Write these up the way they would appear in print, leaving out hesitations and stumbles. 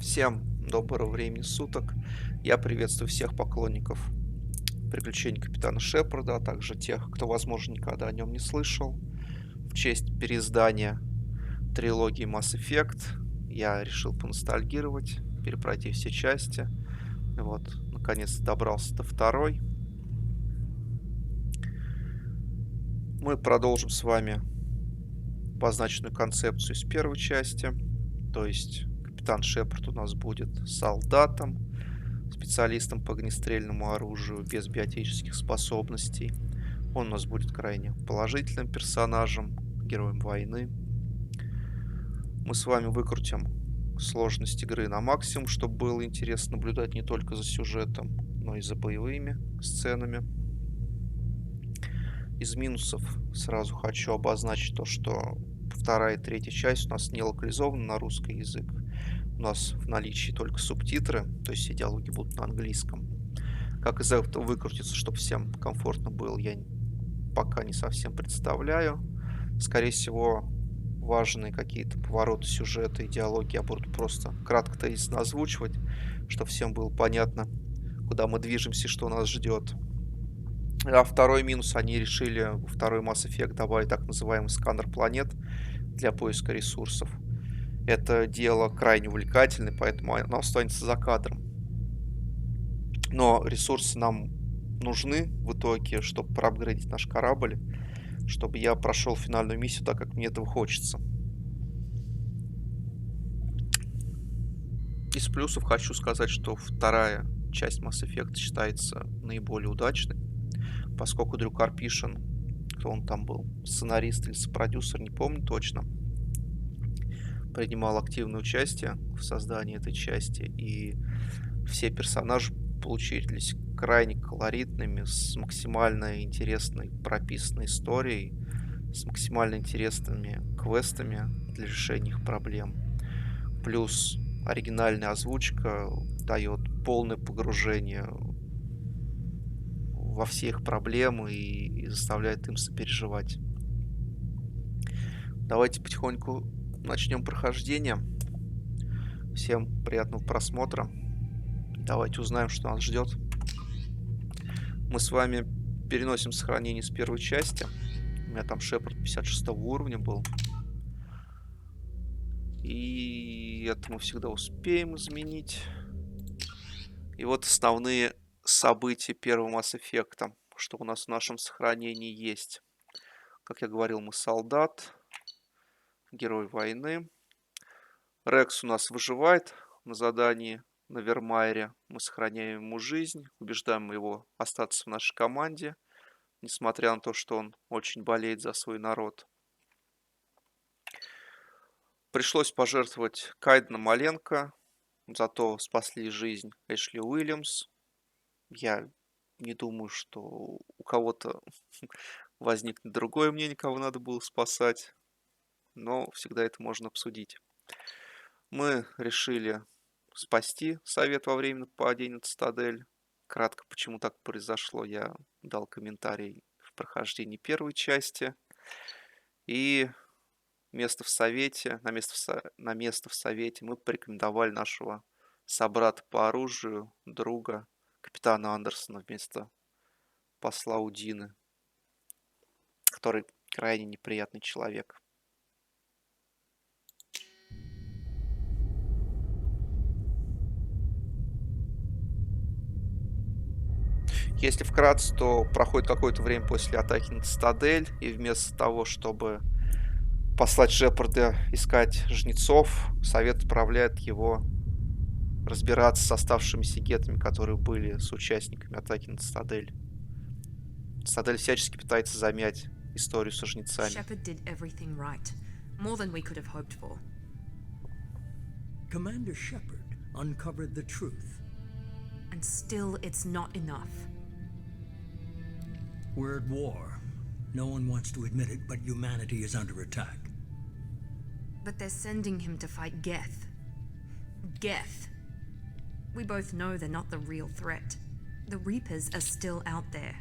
Всем доброго времени суток. Я приветствую всех поклонников приключений капитана Шепарда, а также тех, кто, возможно, никогда о нем не слышал. В честь переиздания трилогии Mass Effect я решил поностальгировать, перепройти все части. Вот, наконец-то добрался до второй. Мы продолжим с вами обозначенную концепцию из первой части. То есть капитан Шепард у нас будет солдатом, специалистом по огнестрельному оружию без биотических способностей. Он у нас будет крайне положительным персонажем, героем войны. Мы с вами выкрутим сложность игры на максимум, чтобы было интересно наблюдать не только за сюжетом, но и за боевыми сценами. Из минусов сразу хочу обозначить то, что вторая и третья часть у нас не локализована на русский язык. У нас в наличии только субтитры, то есть все диалоги будут на английском. Как из этого выкрутиться, чтобы всем комфортно было, я пока не совсем представляю. Скорее всего, важные какие-то повороты сюжета и диалоги я буду просто кратко тезисно озвучивать, чтобы всем было понятно, куда мы движемся и что нас ждет. А второй минус, они решили во второй Mass Effect добавить так называемый сканер планет для поиска ресурсов. Это дело крайне увлекательное, поэтому оно останется за кадром. Но ресурсы нам нужны в итоге, чтобы проапгрейдить наш корабль, чтобы я прошел финальную миссию так, как мне этого хочется. Из плюсов хочу сказать, что вторая часть Mass Effect считается наиболее удачной, поскольку Дрю Карпишин, кто он там был, сценарист или сопродюсер, не помню точно, принимал активное участие в создании этой части, и все персонажи получились крайне колоритными, с максимально интересной прописанной историей, с максимально интересными квестами для решения их проблем. Плюс оригинальная озвучка дает полное погружение во все их проблемы и заставляет им сопереживать. Давайте потихоньку начнем прохождение. Всем приятного просмотра. Давайте узнаем, что нас ждет. Мы с вами переносим сохранение с первой части. У меня там Шепард 56 уровня был. И это мы всегда успеем изменить. И вот основные события первого Mass Effect, что у нас в нашем сохранении есть. Как я говорил, мы солдат, герой войны. Рекс у нас выживает на задании на Вермайере. Мы сохраняем ему жизнь, убеждаем его остаться в нашей команде, несмотря на то, что он очень болеет за свой народ. Пришлось пожертвовать Кайдена Маленко, зато спасли жизнь Эшли Уильямс. Я не думаю, что у кого-то возникнет другое мнение, кого надо было спасать, но всегда это можно обсудить. Мы решили спасти Совет во время нападения на Цитадель. Кратко, почему так произошло, я дал комментарий в прохождении первой части. И место в Совете, на место в Совете мы порекомендовали нашего собрата по оружию, друга, капитана Андерсона вместо посла Удины, который крайне неприятный человек. Если вкратце, то проходит какое-то время после атаки на Цитадель, и вместо того, чтобы послать Шепарда искать жнецов, Совет отправляет его разбираться с оставшимися гетами, которые были с участниками атаки на Цитадель. Цитадель всячески пытается замять историю со жнецами. Shepard did everything right. More than we could have hoped for. Commander Shepard uncovered the truth. And still, it's not enough. We're at war. No one wants to admit it, but humanity is under attack. But they're sending him to fight Geth. Geth. We both know they're not the real threat. The Reapers are still out there.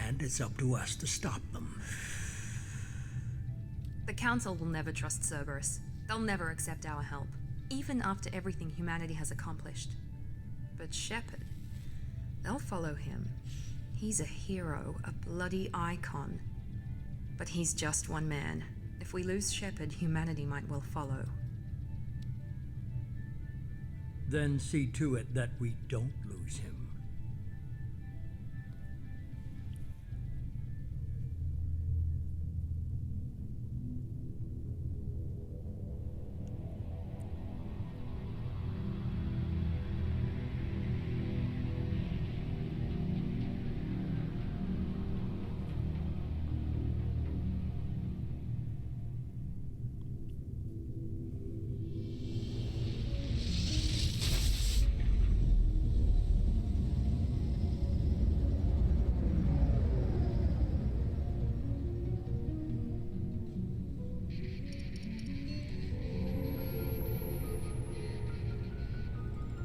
And it's up to us to stop them. The Council will never trust Cerberus. They'll never accept our help. even after everything humanity has accomplished. But Shepard, they'll follow him. He's a hero, a bloody icon. But he's just one man. If we lose Shepard, humanity might well follow. Then see to it that we don't lose him.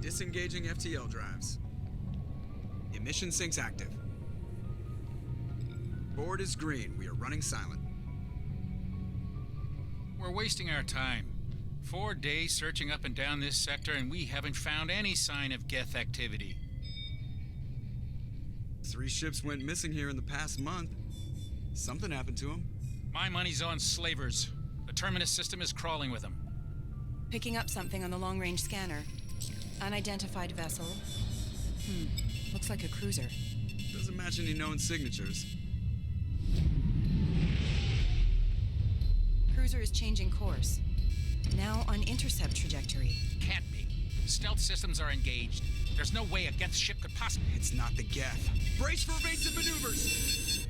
Disengaging FTL drives. Emission sinks active. Board is green. We are running silent. We're wasting our time. 4 days searching up and down this sector, and we haven't found any sign of Geth activity. 3 ships went missing here in the past month. Something happened to them. My money's on slavers. The Terminus system is crawling with them. Picking up something on the long-range scanner. Unidentified vessel. Looks like a cruiser. Doesn't match any known signatures. Cruiser is changing course. Now on intercept trajectory. Can't be. Stealth systems are engaged. There's no way a Geth ship could possibly... It's not the Geth. Brace for evasive maneuvers!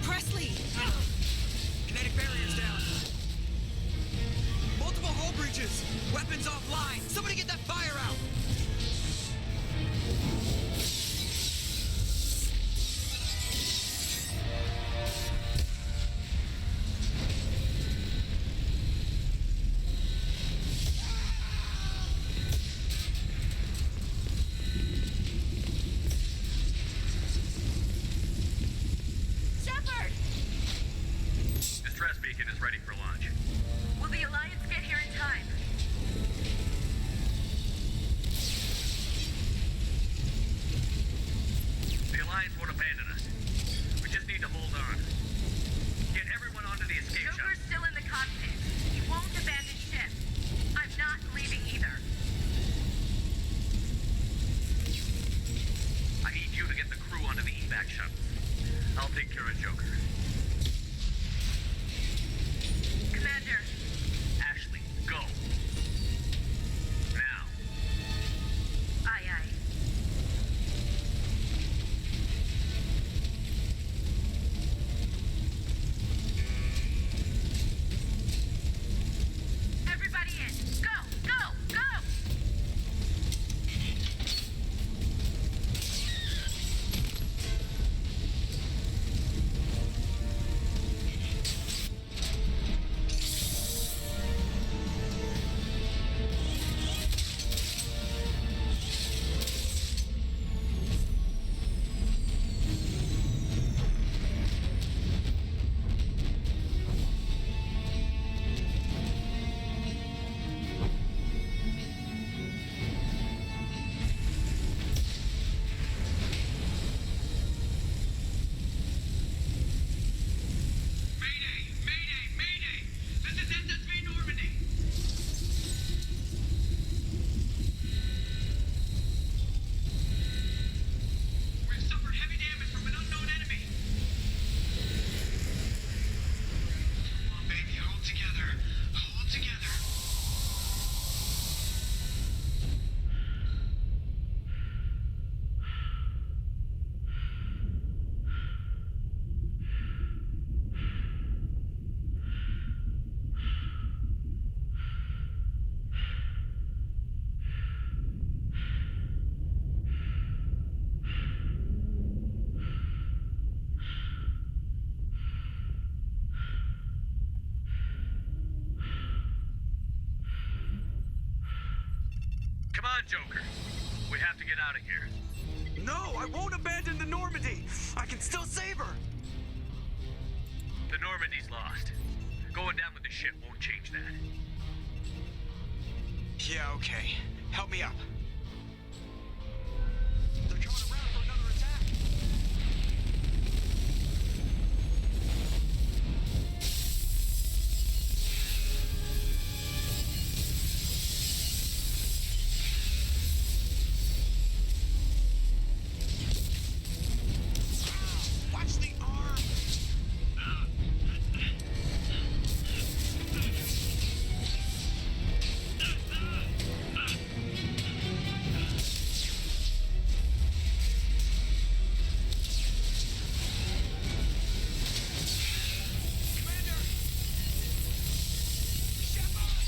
Presley! Kinetic barriers down. Multiple hull breaches. Weapons offline. Somebody get that fire out. Shepard! Distress beacon is ready for launch. Will the Alliance get here in time? The Alliance won't abandon us. We just need to hold on. Get everyone onto the escape shuttle. Joker's still in the cockpit. He won't abandon ship. I'm not leaving either. I need you to get the crew onto the evac shuttle. I'll take care of Joker. Commander, Ashley, go. Now. aye aye. Everybody in. Go, go, go! Mayday! Mayday! Mayday! This is SSV Normandy! We've suffered heavy damage from an unknown enemy. Come on, baby, hold together. Hold together. Come on, Joker. We have to get out of here. No, I won't abandon the Normandy! Okay, help me up. They're coming around for another attack. Watch the arm! Commander! Shepard!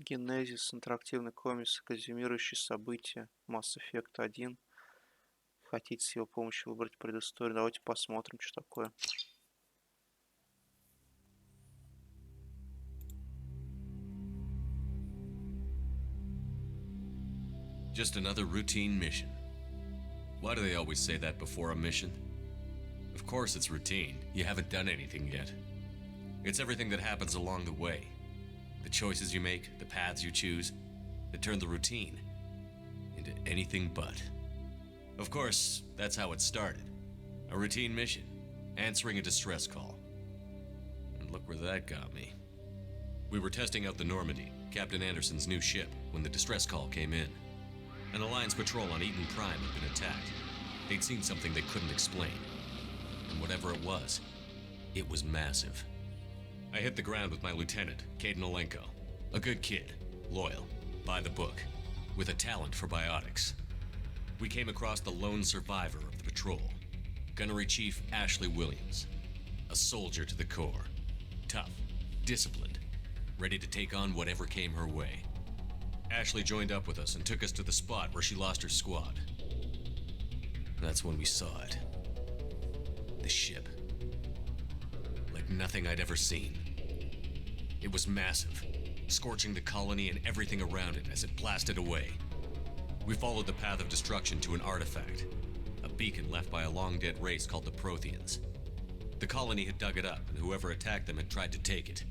Генезис, интерактивный комикс, резюмирующий события Mass Effect 1. Хотите с его помощью выбрать предысторию? Давайте посмотрим, что такое. Just another routine mission. Why do they always say that before a mission? Of course it's routine. You haven't done anything yet. It's everything that happens along the way. The choices you make, the paths you choose, that turn the routine into anything but. Of course, that's how it started. A routine mission, answering a distress call. And look where that got me. We were testing out the Normandy, Captain Anderson's new ship, when the distress call came in. An Alliance patrol on Eden Prime had been attacked. They'd seen something they couldn't explain. And whatever it was massive. I hit the ground with my lieutenant, Caden Olenko. A good kid, loyal, by the book, with a talent for biotics. We came across the lone survivor of the patrol, Gunnery Chief Ashley Williams. A soldier to the core. Tough, disciplined, ready to take on whatever came her way. Ashley joined up with us and took us to the spot where she lost her squad. That's when we saw it. The ship. Like nothing I'd ever seen. It was massive, scorching the colony and everything around it as it blasted away. We followed the path of destruction to an artifact, a beacon left by a long-dead race called the Protheans. The colony had dug it up, and whoever attacked them had tried to take it.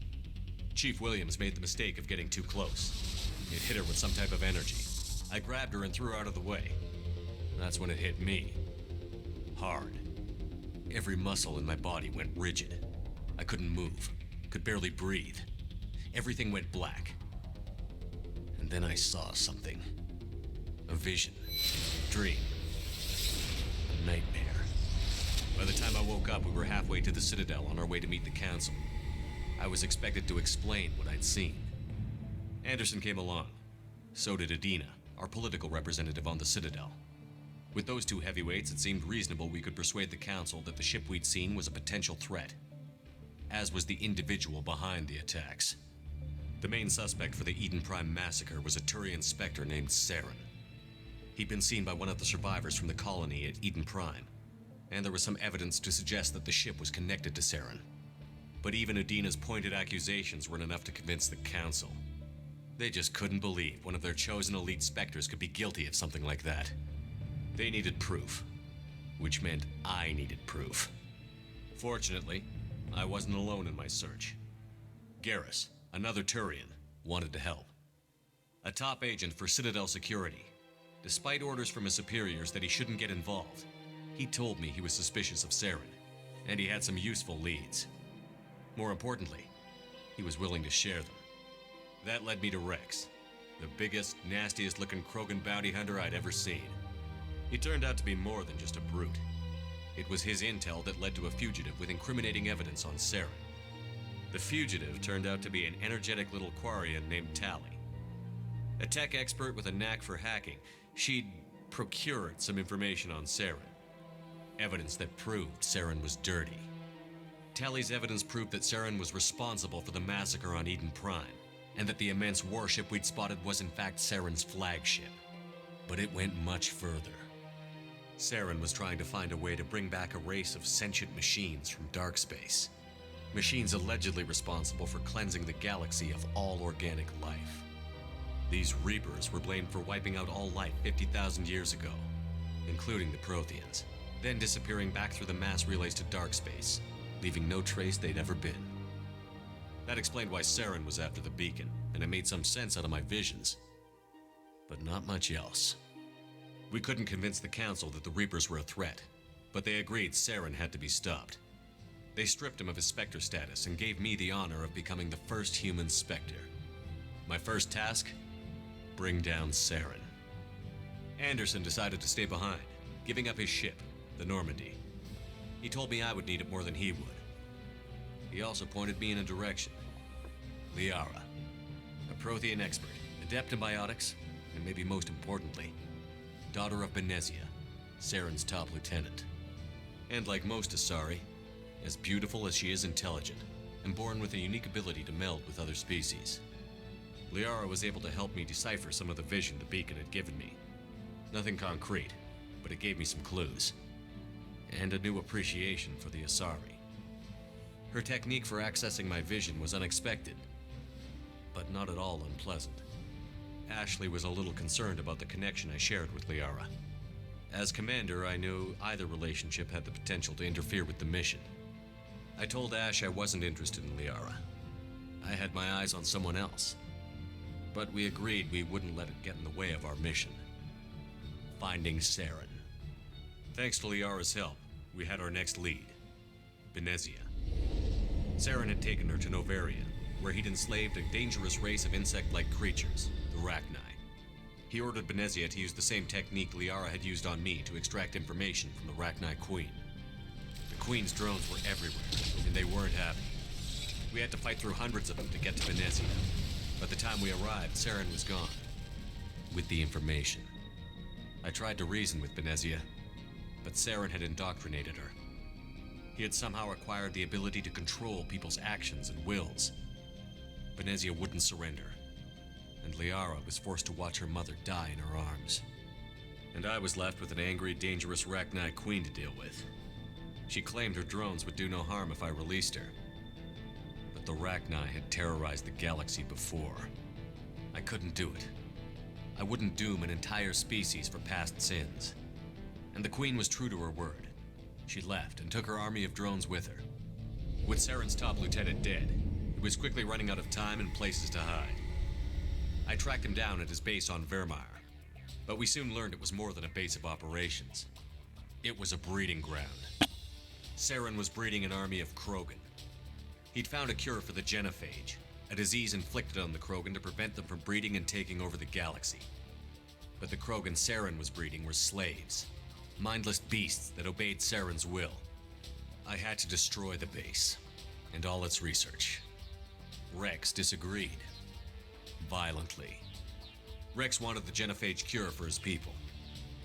Chief Williams made the mistake of getting too close. It hit her with some type of energy. I grabbed her and threw her out of the way. That's when it hit me. Hard. Every muscle in my body went rigid. I couldn't move, could barely breathe. Everything went black. And then I saw something. A vision. Dream. A nightmare. By the time I woke up, we were halfway to the Citadel on our way to meet the Council. I was expected to explain what I'd seen. Anderson came along. So did Adina, our political representative on the Citadel. With those two heavyweights, it seemed reasonable we could persuade the Council that the ship we'd seen was a potential threat, as was the individual behind the attacks. The main suspect for the Eden Prime massacre was a Turian Spectre named Saren. He'd been seen by one of the survivors from the colony at Eden Prime, and there was some evidence to suggest that the ship was connected to Saren. But even Adina's pointed accusations weren't enough to convince the Council. They just couldn't believe one of their chosen elite Spectres could be guilty of something like that. They needed proof, which meant I needed proof. Fortunately, I wasn't alone in my search. Garrus, another Turian, wanted to help. a top agent for Citadel Security. Despite orders from his superiors that he shouldn't get involved, he told me he was suspicious of Saren, and he had some useful leads. More importantly, he was willing to share them. That led me to Rex, the biggest, nastiest looking Krogan bounty hunter I'd ever seen. He turned out to be more than just a brute. It was his intel that led to a fugitive with incriminating evidence on Saren. The fugitive turned out to be an energetic little Quarian named Tally. A tech expert with a knack for hacking, she'd procured some information on Saren. Evidence that proved Saren was dirty. Tally's evidence proved that Saren was responsible for the massacre on Eden Prime, and that the immense warship we'd spotted was in fact Saren's flagship. But it went much further. Saren was trying to find a way to bring back a race of sentient machines from dark space. Machines allegedly responsible for cleansing the galaxy of all organic life. These Reapers were blamed for wiping out all life 50,000 years ago, including the Protheans, then disappearing back through the mass relays to dark space, leaving no trace they'd ever been. That explained why Saren was after the beacon, and it made some sense out of my visions. But not much else. We couldn't convince the Council that the Reapers were a threat, but they agreed Saren had to be stopped. They stripped him of his Spectre status and gave me the honor of becoming the first human Spectre. My first task? Bring down Saren. Anderson decided to stay behind, giving up his ship, the Normandy. He told me I would need it more than he would. He also pointed me in a direction. Liara, a Prothean expert, adept in biotics, and maybe most importantly, daughter of Benezia, Saren's top lieutenant. And like most Asari, as beautiful as she is intelligent, and born with a unique ability to meld with other species. Liara was able to help me decipher some of the vision the beacon had given me. Nothing concrete, but it gave me some clues. And a new appreciation for the Asari. Her technique for accessing my vision was unexpected, but not at all unpleasant. Ashley was a little concerned about the connection I shared with Liara. As commander, I knew either relationship had the potential to interfere with the mission. I told Ash I wasn't interested in Liara. I had my eyes on someone else. But we agreed we wouldn't let it get in the way of our mission. Finding Saren. Thanks to Liara's help, we had our next lead, Benezia. Saren had taken her to Novaria, where he'd enslaved a dangerous race of insect-like creatures, the Rachni. He ordered Benezia to use the same technique Liara had used on me to extract information from the Rachni Queen. The Queen's drones were everywhere, and they weren't happy. We had to fight through hundreds of them to get to Benezia. By the time we arrived, Saren was gone. With the information. I tried to reason with Benezia, but Saren had indoctrinated her. He had somehow acquired the ability to control people's actions and wills. Benezia wouldn't surrender, and Liara was forced to watch her mother die in her arms. And I was left with an angry, dangerous Rachni Queen to deal with. She claimed her drones would do no harm if I released her. But the Rachni had terrorized the galaxy before. I couldn't do it. I wouldn't doom an entire species for past sins. And the Queen was true to her word. She left and took her army of drones with her. With Saren's top lieutenant dead, he was quickly running out of time and places to hide. I tracked him down at his base on Vermeer, but we soon learned it was more than a base of operations. It was a breeding ground. Saren was breeding an army of Krogan. He'd found a cure for the genophage, a disease inflicted on the Krogan to prevent them from breeding and taking over the galaxy. But the Krogan Saren was breeding were slaves, mindless beasts that obeyed Saren's will. I had to destroy the base, and all its research. Rex disagreed. Violently. Rex wanted the genophage cure for his people.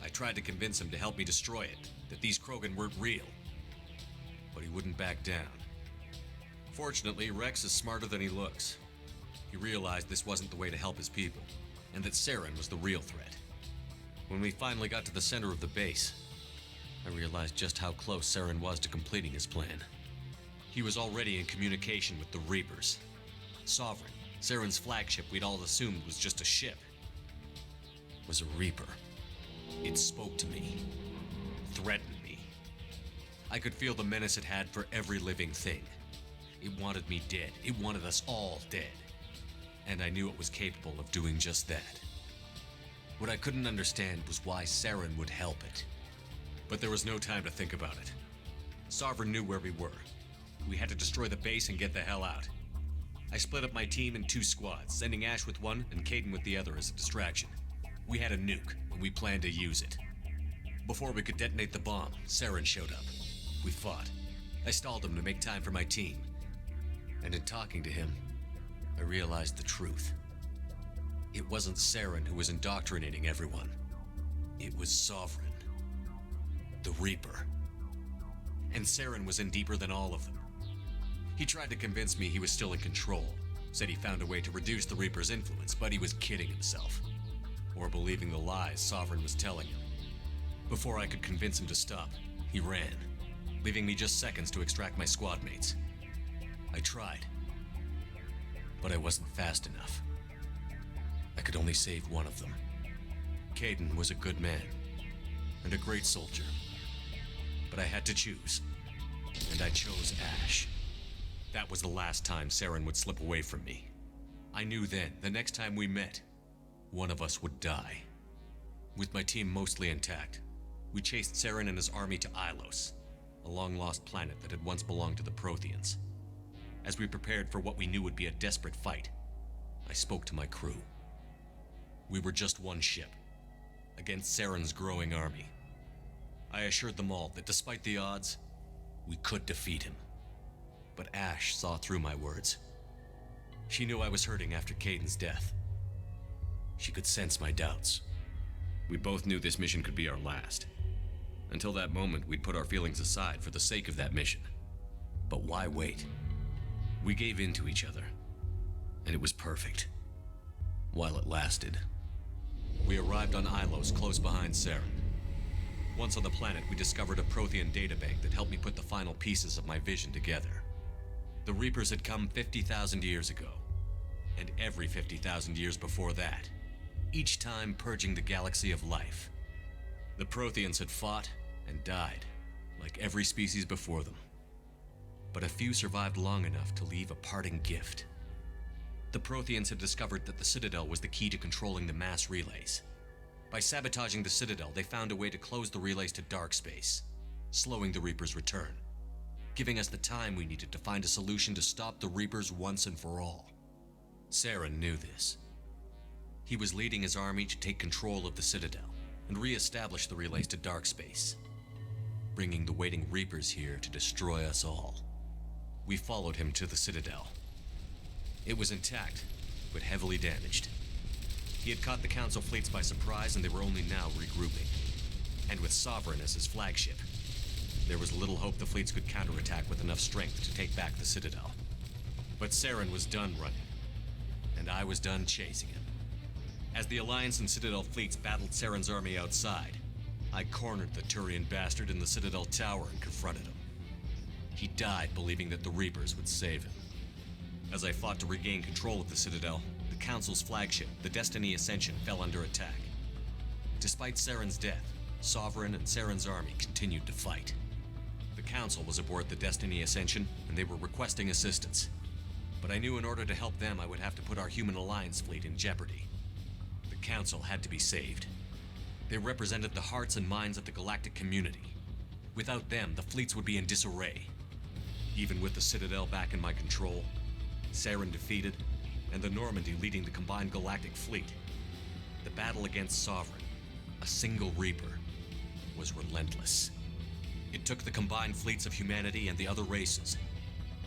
I tried to convince him to help me destroy it, that these Krogan weren't real. But he wouldn't back down. Fortunately, Rex is smarter than he looks. He realized this wasn't the way to help his people, and that Saren was the real threat. When we finally got to the center of the base, I realized just how close Saren was to completing his plan. He was already in communication with the Reapers. Sovereign, Saren's flagship we'd all assumed was just a ship, was a Reaper. It spoke to me, threatened me. I could feel the menace it had for every living thing. It wanted me dead. It wanted us all dead. and I knew it was capable of doing just that. What I couldn't understand was why Saren would help it. But there was no time to think about it. Sovereign knew where we were. We had to destroy the base and get the hell out. I split up my team in 2 squads, sending Ash with one and Caden with the other as a distraction. We had a nuke, and we planned to use it. Before we could detonate the bomb, Saren showed up. We fought. I stalled him to make time for my team. And in talking to him, I realized the truth. It wasn't Saren who was indoctrinating everyone. It was Sovereign. The Reaper. And Saren was in deeper than all of them. He tried to convince me he was still in control, said he found a way to reduce the Reaper's influence, but he was kidding himself. Or believing the lies Sovereign was telling him. Before I could convince him to stop, he ran, leaving me just seconds to extract my squad mates. I tried, but I wasn't fast enough. I could only save one of them. Caden was a good man, and a great soldier. But I had to choose, and I chose Ash. That was the last time Saren would slip away from me. I knew then, the next time we met, one of us would die. With my team mostly intact, we chased Saren and his army to Ilos, a long-lost planet that had once belonged to the Protheans. As we prepared for what we knew would be a desperate fight, I spoke to my crew. We were just one ship, against Saren's growing army. I assured them all that despite the odds, we could defeat him. But Ash saw through my words. She knew I was hurting after Caden's death. She could sense my doubts. We both knew this mission could be our last. Until that moment, we'd put our feelings aside for the sake of that mission. But why wait? We gave in to each other, and it was perfect. While it lasted. We arrived on Ilos, close behind Saren. Once on the planet, we discovered a Prothean databank that helped me put the final pieces of my vision together. The Reapers had come 50,000 years ago, and every 50,000 years before that, each time purging the galaxy of life. The Protheans had fought and died, like every species before them. But a few survived long enough to leave a parting gift. The Protheans had discovered that the Citadel was the key to controlling the mass relays. By sabotaging the Citadel, they found a way to close the relays to dark space, slowing the Reapers' return, giving us the time we needed to find a solution to stop the Reapers once and for all. Saren knew this. He was leading his army to take control of the Citadel and re-establish the relays to dark space, bringing the waiting Reapers here to destroy us all. We followed him to the Citadel. It was intact, but heavily damaged. He had caught the Council fleets by surprise, and they were only now regrouping. And with Sovereign as his flagship, there was little hope the fleets could counterattack with enough strength to take back the Citadel. But Saren was done running, and I was done chasing him. As the Alliance and Citadel fleets battled Saren's army outside, I cornered the Turian bastard in the Citadel tower and confronted him. He died believing that the Reapers would save him. As I fought to regain control of the Citadel, the Council's flagship, the Destiny Ascension, fell under attack. Despite Saren's death, Sovereign and Saren's army continued to fight. The Council was aboard the Destiny Ascension, and they were requesting assistance. But I knew in order to help them, I would have to put our human Alliance fleet in jeopardy. The Council had to be saved. They represented the hearts and minds of the galactic community. Without them, the fleets would be in disarray. Even with the Citadel back in my control, Saren defeated, and the Normandy leading the combined galactic fleet, the battle against Sovereign, a single Reaper, was relentless. It took the combined fleets of humanity and the other races,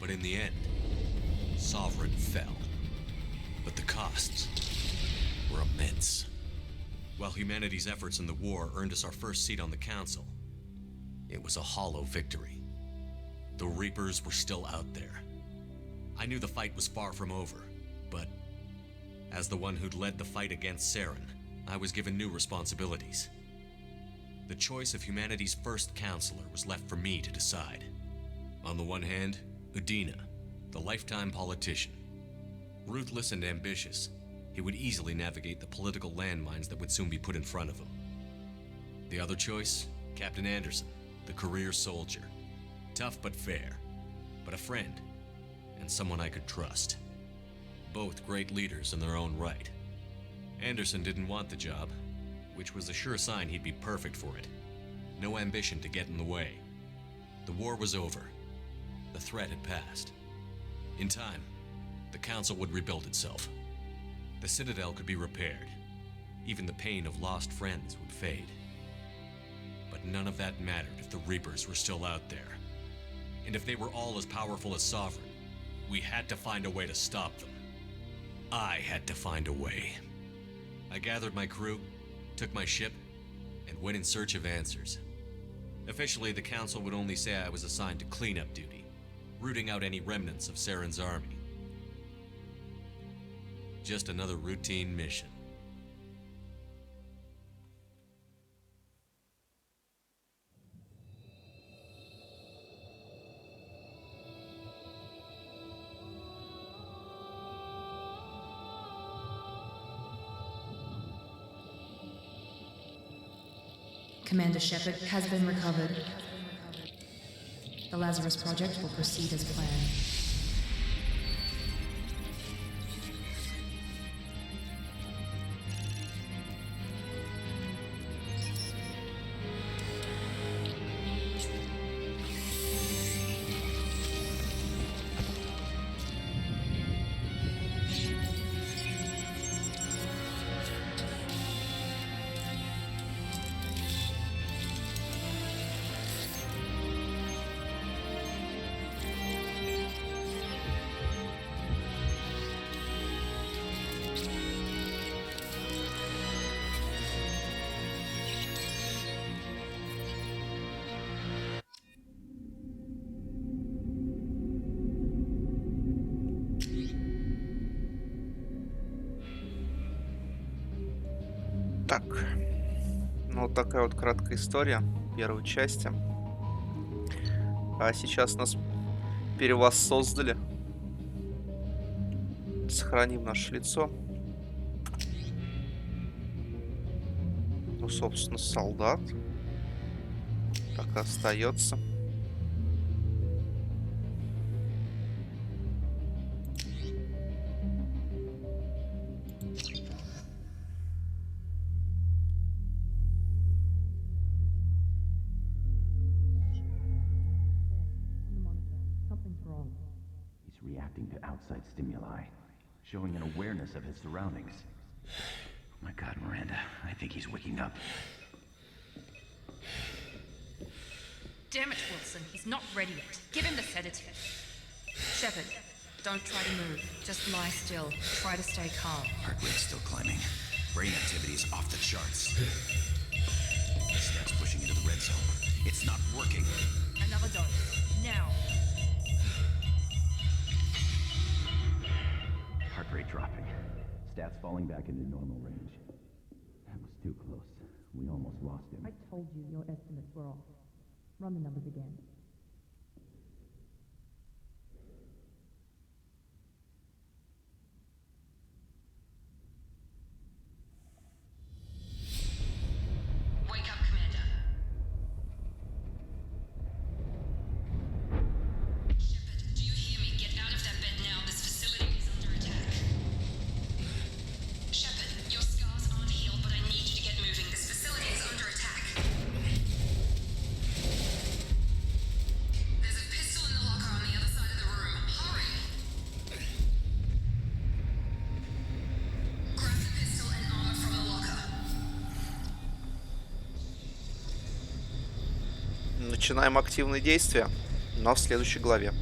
but in the end, Sovereign fell. But the costs were immense. While humanity's efforts in the war earned us our first seat on the Council, it was a hollow victory. The Reapers were still out there. I knew the fight was far from over, but as the one who'd led the fight against Saren, I was given new responsibilities. The choice of humanity's first counselor was left for me to decide. On the one hand, Udina, the lifetime politician. Ruthless and ambitious, he would easily navigate the political landmines that would soon be put in front of him. The other choice, Captain Anderson, the career soldier. Tough but fair, but a friend, and someone I could trust. both great leaders in their own right. Anderson didn't want the job, which was a sure sign he'd be perfect for it. No ambition to get in the way. The war was over. The threat had passed. In time, the Council would rebuild itself. The Citadel could be repaired. Even the pain of lost friends would fade. But none of that mattered if the Reapers were still out there. And if they were all as powerful as Sovereign, we had to find a way to stop them. I had to find a way. I gathered my crew, took my ship, and went in search of answers. Officially, the Council would only say I was assigned to cleanup duty, rooting out any remnants of Saren's army. Just another routine mission. Commander Shepard has been recovered. The Lazarus Project will proceed as planned. Так, ну вот такая вот краткая история первой части. А сейчас нас перевоссоздали. Сохраним наше лицо. Ну, собственно, солдат. Так и остается. He's reacting to outside stimuli, showing an awareness of his surroundings. Oh my God, Miranda, I think he's waking up. Damn it, Wilson. He's not ready yet. Give him the sedative. Shepard, don't try to move. Just lie still. Try to stay calm. Heart rate's still climbing. Brain activity is off the charts. Steps pushing into the red zone. It's not working. Another dose. Now. Heart rate dropping. Stats falling back into normal range. That was too close. We almost lost him. I told you your estimates were off. Run the numbers again. Wake up, Commander. Shepard, do you hear me? Get out of that bed now. This facility is under attack. Shepard, your scars aren't healed, but I need you to get moving. This facility is under attack. There's a pistol in the locker on the other side of the room. Hurry! Grab the pistol and armor from the locker. Начинаем активные действия, но в следующей главе.